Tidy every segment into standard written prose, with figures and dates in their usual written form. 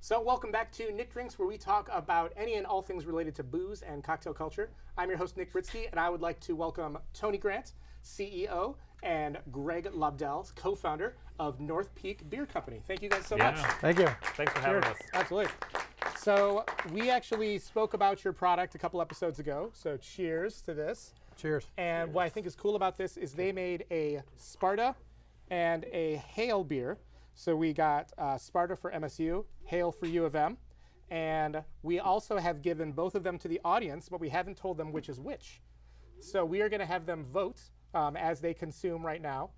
So welcome back to Nick Drinks, where we talk about any and all things related to booze and cocktail culture. I'm your host, Nick Britsky, and I would like to welcome Tony Grant, CEO, and Greg Lobdell, co-founder of North Peak Beer Company. Thank you guys so much. Thank you. Thanks for having us. Absolutely. So we actually spoke about your product a couple episodes ago, so cheers to this. Cheers. And what I think is cool about this is they made a Sparta and a Hail beer. So we got Sparta for MSU, Hail for UofM, and we also have given both of them to the audience, but we haven't told them which is which. So we are going to have them vote as they consume right now.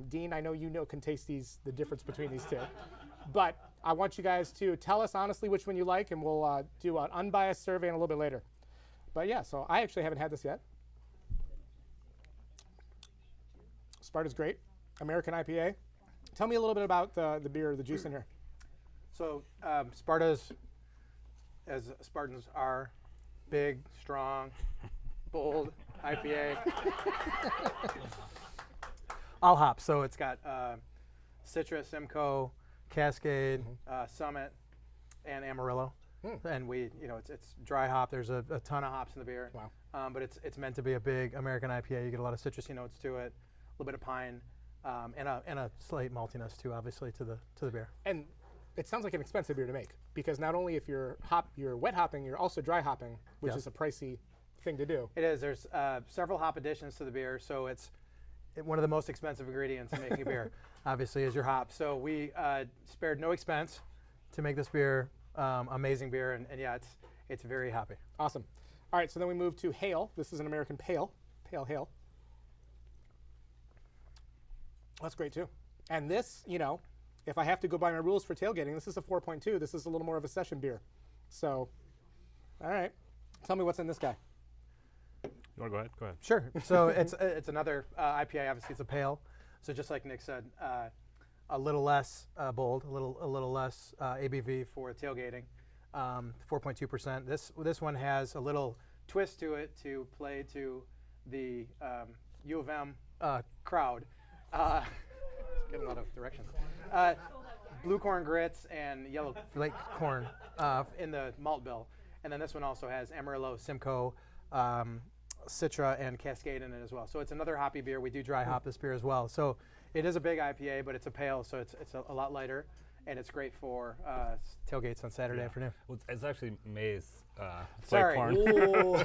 Dean, I know you can taste the difference between these two, but I want you guys to tell us honestly which one you like, and we'll do an unbiased survey in a little bit later. But yeah, so I actually haven't had this yet. Sparta's great, American IPA. Tell me a little bit about the beer, the juice in here. So Sparta's, as Spartans are, big, strong, bold IPA. All hops. So it's got Citra, Simcoe, Cascade, Summit, and Amarillo. And it's dry hop. There's a ton of hops in the beer. Wow. But it's meant to be a big American IPA. You get a lot of citrusy notes to it, a little bit of pine. And a slight maltiness too, obviously, to the beer. And it sounds like an expensive beer to make, because not only if you're wet hopping, you're also dry hopping, which is a pricey thing to do. It is. There's several hop additions to the beer, so it's one of the most expensive ingredients in making beer, obviously, is your hop. So we spared no expense to make this beer, amazing beer, and yeah, it's very hoppy. Awesome. All right, so then we move to Hail. This is an American Pale Ale. That's great too. And this, if I have to go by my rules for tailgating, this is a 4.2. This is a little more of a session beer. So, all right. Tell me what's in this guy. You want to go ahead? Go ahead. Sure. So it's another IPA. Obviously, it's a pale. So just like Nick said, a little less bold, a little less ABV for tailgating. 4.2%. This one has a little twist to it to play to the U of M crowd. Getting a lot of directions. Blue corn grits and yellow flake corn in the malt bill. And then this one also has Amarillo, Simcoe, Citra, and Cascade in it as well. So it's another hoppy beer. We do dry hop this beer as well. So it is a big IPA, but it's a pale, so it's a lot lighter. And it's great for tailgates on Saturday afternoon. Well, it's actually maize. Sorry, corn.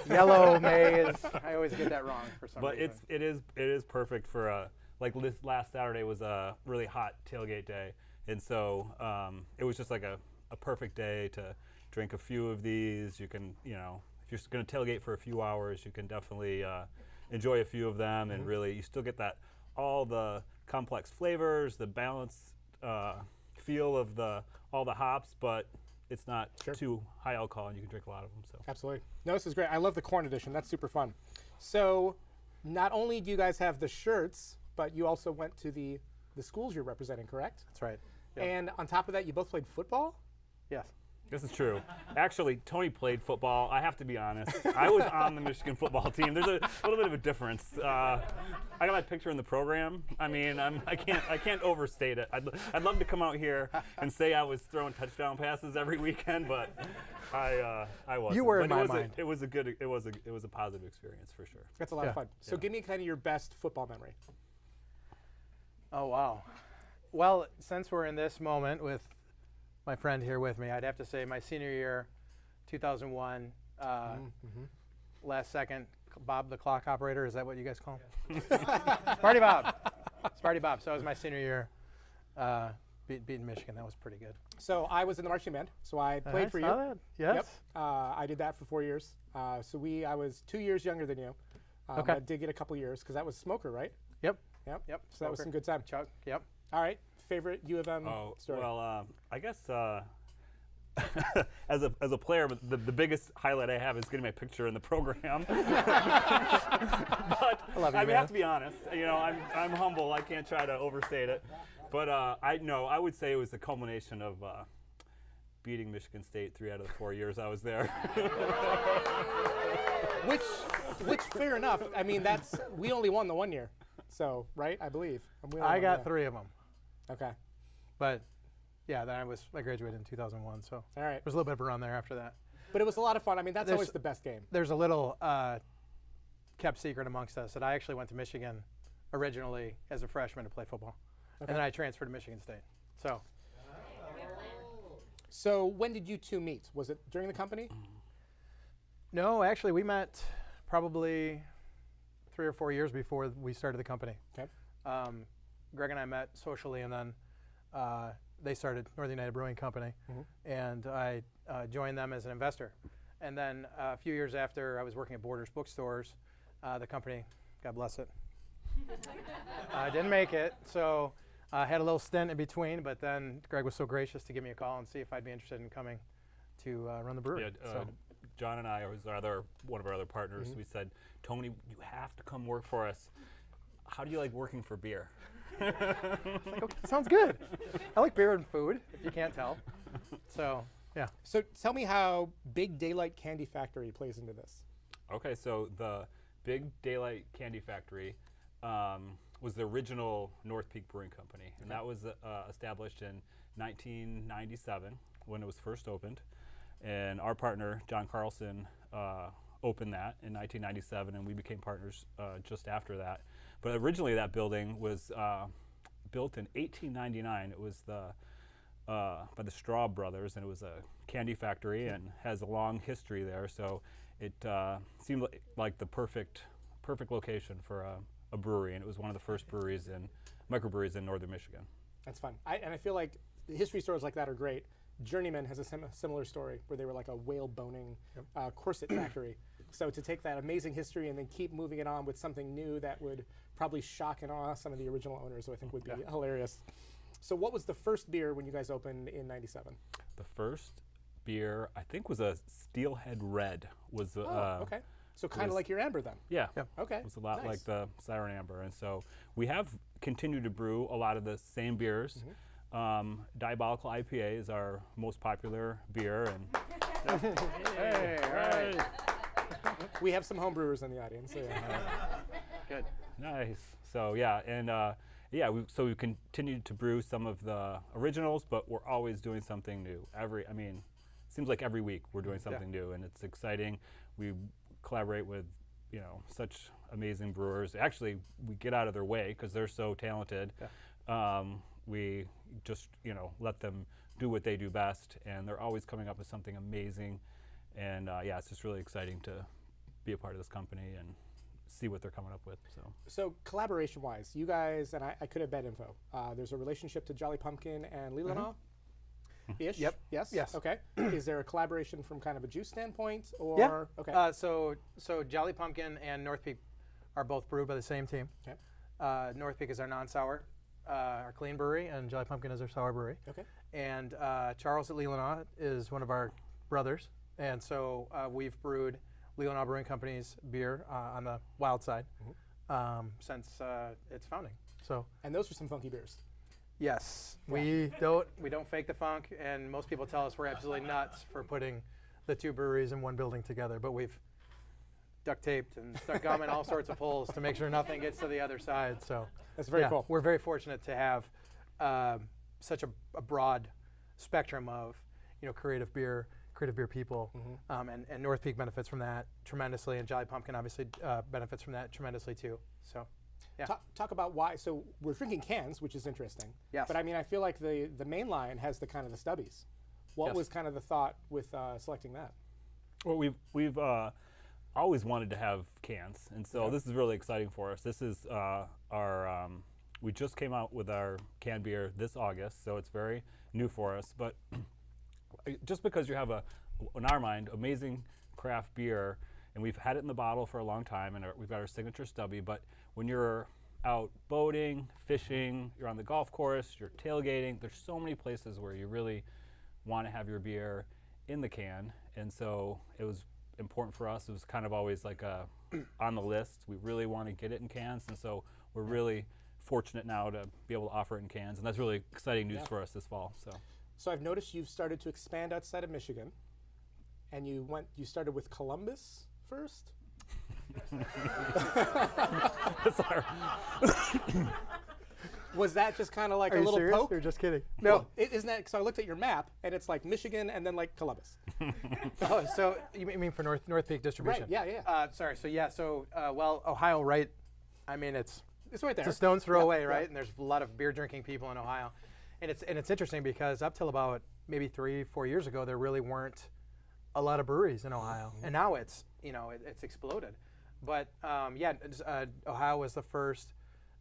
Yellow maize. I always get that wrong for some reason. But it is perfect for like this last Saturday was a really hot tailgate day, and so it was just like a perfect day to drink a few of these. You can, if you're going to tailgate for a few hours, you can definitely enjoy a few of them, and really you still get all the complex flavors, the balanced feel of all the hops, but it's not too high alcohol, and you can drink a lot of them. So Absolutely. No, this is great. I love the corn edition. That's super fun. So not only do you guys have the shirts, but you also went to the schools you're representing, correct? That's right. Yep. And on top of that, you both played football? Yes. this is true. Actually, Tony played football. I have to be honest. I was on the Michigan football team. There's a little bit of a difference. I got my picture in the program. I mean, I can't overstate it. I'd love to come out here and say I was throwing touchdown passes every weekend, but I wasn't. You were but in my mind. It was a positive experience for sure. That's a lot of fun. So give me kind of your best football memory. Oh, wow. Well, since we're in this moment with my friend here with me, I'd have to say my senior year, 2001, last second, Bob the clock operator. Is that what you guys call him? Sparty Bob. Sparty Bob. So it was my senior year, beating Michigan. That was pretty good. So I was in the marching band, so I played for you. That. Yes. Yep. I did that for 4 years. I was 2 years younger than you. Okay. I did get a couple years because that was Smoker, right? Yep. Yep. So that was some good time. Chuck. Yep. All right. Favorite U of M story? Well, I guess as a player, the biggest highlight I have is getting my picture in the program. But I have to be honest. You know, I'm humble. I can't try to overstate it. But I would say it was the culmination of beating Michigan State 3 out of the 4 years I was there. Which fair enough. I mean, we only won the 1 year. So, right? I believe. I got 3 of them. Okay. But Yeah, then I graduated in 2001, so All right. there's a little bit of a run there after that. But it was a lot of fun. I mean, that's There's- always the best game. There's a little kept secret amongst us that I actually went to Michigan originally as a freshman to play football, Okay. and then I transferred to Michigan State. So when did you two meet? Was it during the company? No, actually, we met probably 3 or 4 years before we started the company. Okay. Greg and I met socially, and then they started Northern United Brewing Company, and I joined them as an investor. And then a few years after, I was working at Borders bookstores. The company, God bless it, didn't make it. So I had a little stint in between, but then Greg was so gracious to give me a call and see if I'd be interested in coming to run the brewery. Yeah, John and I, was one of our other partners, we said, Tony, you have to come work for us. How do you like working for beer? Like, okay, sounds good. I like beer and food, if you can't tell. So, yeah. So tell me how Big Daylight Candy Factory plays into this. Okay, so the Big Daylight Candy Factory was the original North Peak Brewing Company, and that was established in 1997 when it was first opened. And our partner, John Carlson, opened that in 1997, and we became partners just after that. But originally that building was built in 1899. It was by the Straub brothers, and it was a candy factory and has a long history there. So it seemed like the perfect location for a brewery, and it was one of the first microbreweries in northern Michigan. That's fun. And I feel like the history stories like that are great. Journeyman has a similar story where they were like a whale boning corset factory. So to take that amazing history and then keep moving it on with something new that would probably shock and awe some of the original owners, I think would be hilarious. So what was the first beer when you guys opened in 97? The first beer, I think, was a Steelhead Red. Okay. So kind of like your amber then. Yeah. Okay. It was a lot Nice. like the Siren Amber. And so we have continued to brew a lot of the same beers. Diabolical IPA is our most popular beer. And Hey, all right. We have some home brewers in the audience. So yeah. Good. nice. So yeah, and we continued to brew some of the originals, but we're always doing something new. It seems like every week we're doing something new, and it's exciting. We collaborate with, such amazing brewers. Actually, we get out of their way because they're so talented. We just, let them do what they do best, and they're always coming up with something amazing. And it's just really exciting to be a part of this company and see what they're coming up with. So collaboration-wise, you guys, and I could have bad info, there's a relationship to Jolly Pumpkin and Leelanau? Ish? Yep. Yes? Yes. Okay. Is there a collaboration from kind of a juice standpoint? Or Yeah. Okay. So Jolly Pumpkin and North Peak are both brewed by the same team. Okay. North Peak is our non-sour, our clean brewery, and Jolly Pumpkin is our sour brewery. Okay. And Charles at Leelanau is one of our brothers, and so we've brewed Leelanau Brewing Company's beer on the wild side since its founding. So And those are some funky beers. yes, we don't fake the funk, and most people tell us we're absolutely nuts for putting the two breweries in one building together, but we've duct taped and stuck gum in all sorts of holes to make sure nothing gets to the other side. So That's very cool. We're very fortunate to have such a broad spectrum of creative beer people, and North Peak benefits from that tremendously, and Jolly Pumpkin obviously benefits from that tremendously too. So yeah. Talk about why. So we're drinking cans, which is interesting. Yes. But I feel like the main line has the kind of the stubbies. What Yes. was kind of the thought with selecting that? Well, we've always wanted to have cans, and so this is really exciting for us. This is our we just came out with our canned beer this August, so it's very new for us. But just because you have in our mind, amazing craft beer, and we've had it in the bottle for a long time, and we've got our signature stubby. But when you're out boating, fishing, you're on the golf course, you're tailgating, there's so many places where you really want to have your beer in the can, and so it was important for us. It was kind of always like on the list. We really want to get it in cans, and so we're really fortunate now to be able to offer it in cans, and that's really exciting news for us this fall. So I've noticed you've started to expand outside of Michigan, and you started with Columbus first. Was that just kind of like Are a you little serious? poke? You're just kidding. No, isn't that? Because I looked at your map and it's like Michigan and then like Columbus. Oh, so you mean for North Peak distribution? Right. Yeah. Sorry. So yeah. So well, Ohio, right? I mean, it's It's right there. a stone's throw Yep, away, yep. right? And there's a lot of beer drinking people in Ohio, and it's interesting because up till about maybe 3-4 years ago, there really weren't a lot of breweries in Ohio, and now it's it's exploded. But Ohio was the first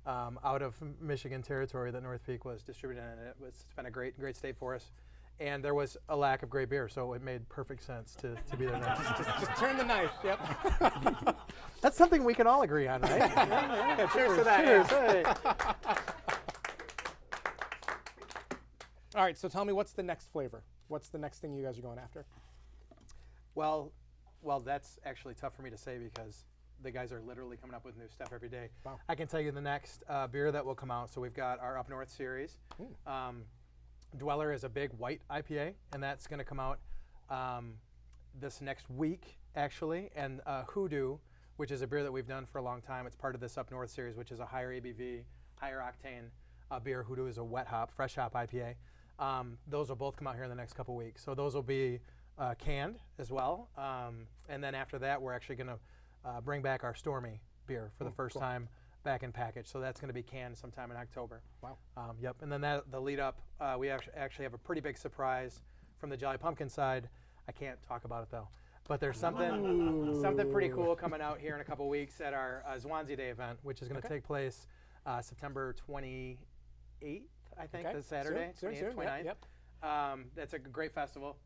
out of Michigan territory that North Peak was distributed in. And it's been a great state for us. And there was a lack of great beer, so it made perfect sense to be there next. Just turn the knife. Yep. That's something we can all agree on, right? Yeah, cheers to that. Cheers. Yeah. Hey. All right. So tell me, what's the next flavor? What's the next thing you guys are going after? Well, that's actually tough for me to say because the guys are literally coming up with new stuff every day. Wow. I can tell you the next beer that will come out. So we've got our Up North series. Dweller is a big white IPA, and that's going to come out this next week, actually. And Hoodoo, which is a beer that we've done for a long time. It's part of this Up North series, which is a higher ABV, higher octane beer. Hoodoo is a wet hop, fresh hop IPA. Those will both come out here in the next couple weeks. So those will be canned as well. And then after that, we're actually going to bring back our Stormy beer for the first time back in package. So that's going to be canned sometime in October. Wow. Yep. And then the lead up, we actually have a pretty big surprise from the Jolly Pumpkin side. I can't talk about it though. But there's something pretty cool coming out here in a couple weeks at our Zwanzi Day event, which is going to take place September 28th, I think, this Saturday, Soon, 29th. Yep. That's a great festival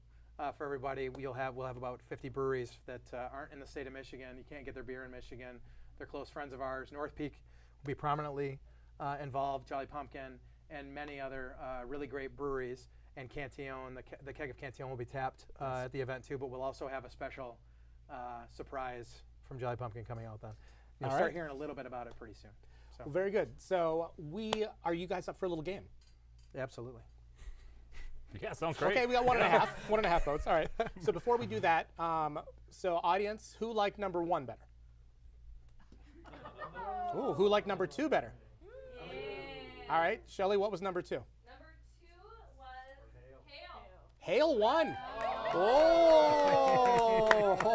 for everybody. We'll have about 50 breweries that aren't in the state of Michigan. You can't get their beer in Michigan. They're close friends of ours. North Peak will be prominently involved, Jolly Pumpkin, and many other really great breweries. And Cantillon, the keg of Cantillon will be tapped at the event too, but we'll also have a special surprise from Jolly Pumpkin coming out then. You'll start hearing a little bit about it pretty soon. So. Well, very good. So are you guys up for a little game? Absolutely. Yeah, sounds great. Okay, we got 1.5 votes. All right. So before we do that, so audience, who liked number 1 better? Ooh, who liked number 2 better? All right, Shelly, what was number 2? Number 2 was Hail. Hail won.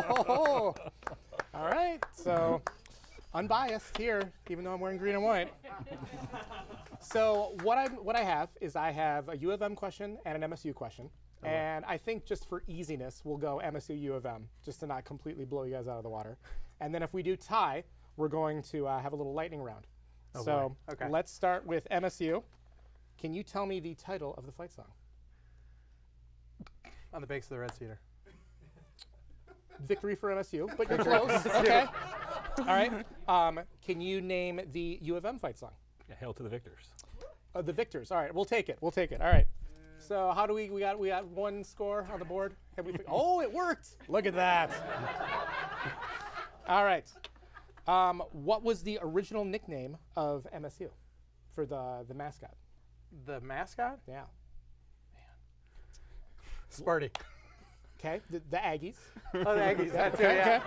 Oh. All right. So unbiased here, even though I'm wearing green and white. So what I have is I have a U of M question and an MSU question. And I think just for easiness, we'll go MSU U of M, just to not completely blow you guys out of the water. And then if we do tie, we're going to have a little lightning round. So let's start with MSU. Can you tell me the title of the fight song? On the Banks of the Red Cedar. Victory for MSU, but you're close. Okay. All right. Can you name the U of M fight song? Yeah, hail to the victors. The victors. All right. We'll take it. All right. So how do we got 1 score on the board? Have we? Oh, it worked. Look at that. All right. What was the original nickname of MSU for the mascot? The mascot? Yeah. Sparta. Okay. The Aggies. Oh, the Aggies. That's it, Okay.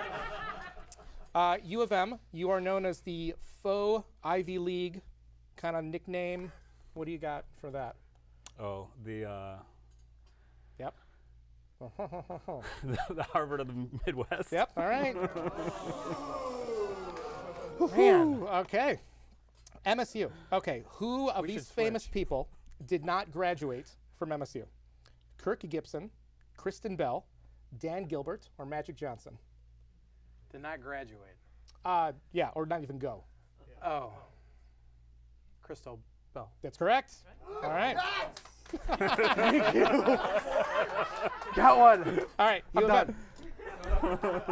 yeah. U of M. You are known as the faux Ivy League kind of nickname. What do you got for that? Oh, the Yep. the Harvard of the Midwest. Yep. All right. Man. Okay. MSU. Okay. Who of We these should famous switch. people did not graduate from MSU? Kirk Gibson, Kristen Bell, Dan Gilbert, or Magic Johnson? Did not graduate. Yeah, or not even go. Oh. Crystal Bell. That's correct. All right. Got one. All right. I'm U of M. done.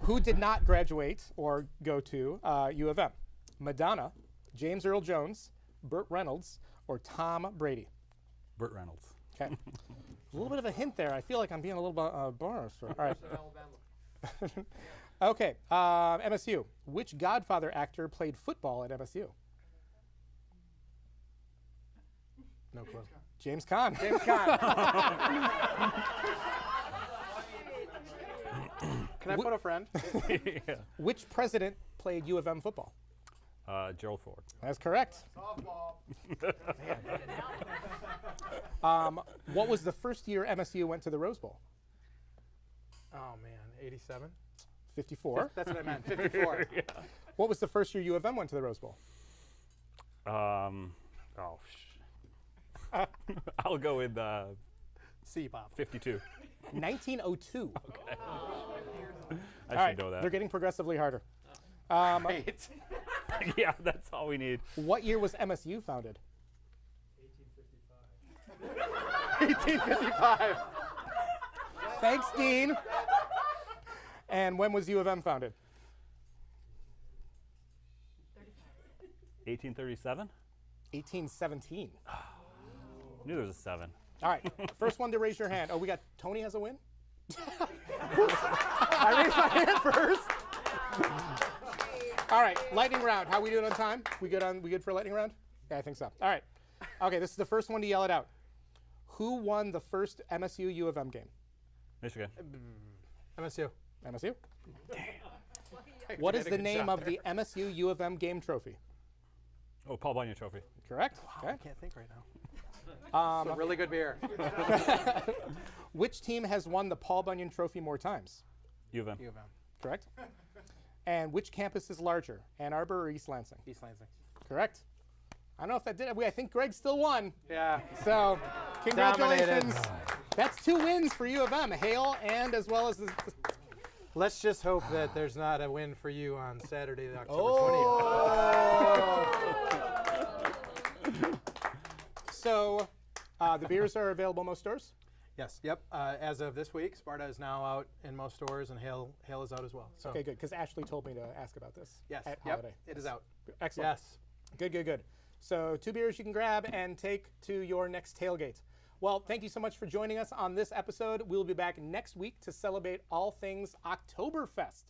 Who did not graduate or go to U of M? Madonna, James Earl Jones, Burt Reynolds, or Tom Brady? Burt Reynolds. Okay. A little bit of a hint there. I feel like I'm being a little bit bonus. All right. Okay. MSU. Which Godfather actor played football at MSU? No clue. James Caan. James Caan. Can I put a friend? Yeah. Which president played U of M football? Gerald Ford. That's correct. What was the first year MSU went to the Rose Bowl? Oh man, 87. 54. That's what I meant. 54. What was the first year U of M went to the Rose Bowl? I'll go with C Bob. 52. 1902. I All right, should know that. they're getting progressively harder. Right. Yeah, that's all we need. What year was MSU founded? 1855. Thanks, Dean. And when was U of M founded? 1837? 1817. I knew there was a 7. All right, first one to raise your hand. Oh, we got Tony has a win? I raised my hand first. All right, lightning round. How we doing on time? We good for a lightning round? Yeah, I think so. All right. Okay, this is the first one to yell it out. Who won the first MSU U of M game? Michigan. MSU. MSU? What is the name of the MSU U of M game trophy? Oh, Paul Bunyan Trophy. Correct? I Okay. can't think right now. It's a really good beer. Which team has won the Paul Bunyan Trophy more times? U of M. U of M. Correct. And which campus is larger, Ann Arbor or East Lansing? East Lansing. Correct. I don't know if that did it. I think Greg still won. Yeah. So, congratulations. Dominated. That's 2 wins for U of M, Hale and as well as the Let's just hope that there's not a win for you on Saturday, October 20th. So, the beers are available most stores? Yes. Yep. As of this week, Sparta is now out in most stores, and Hale is out as well. So Okay, good, because Ashley told me to ask about this yes. at Yep. Holiday. It is out. Excellent. Yes. Good. So 2 beers you can grab and take to your next tailgate. Well, thank you so much for joining us on this episode. We'll be back next week to celebrate all things Oktoberfest.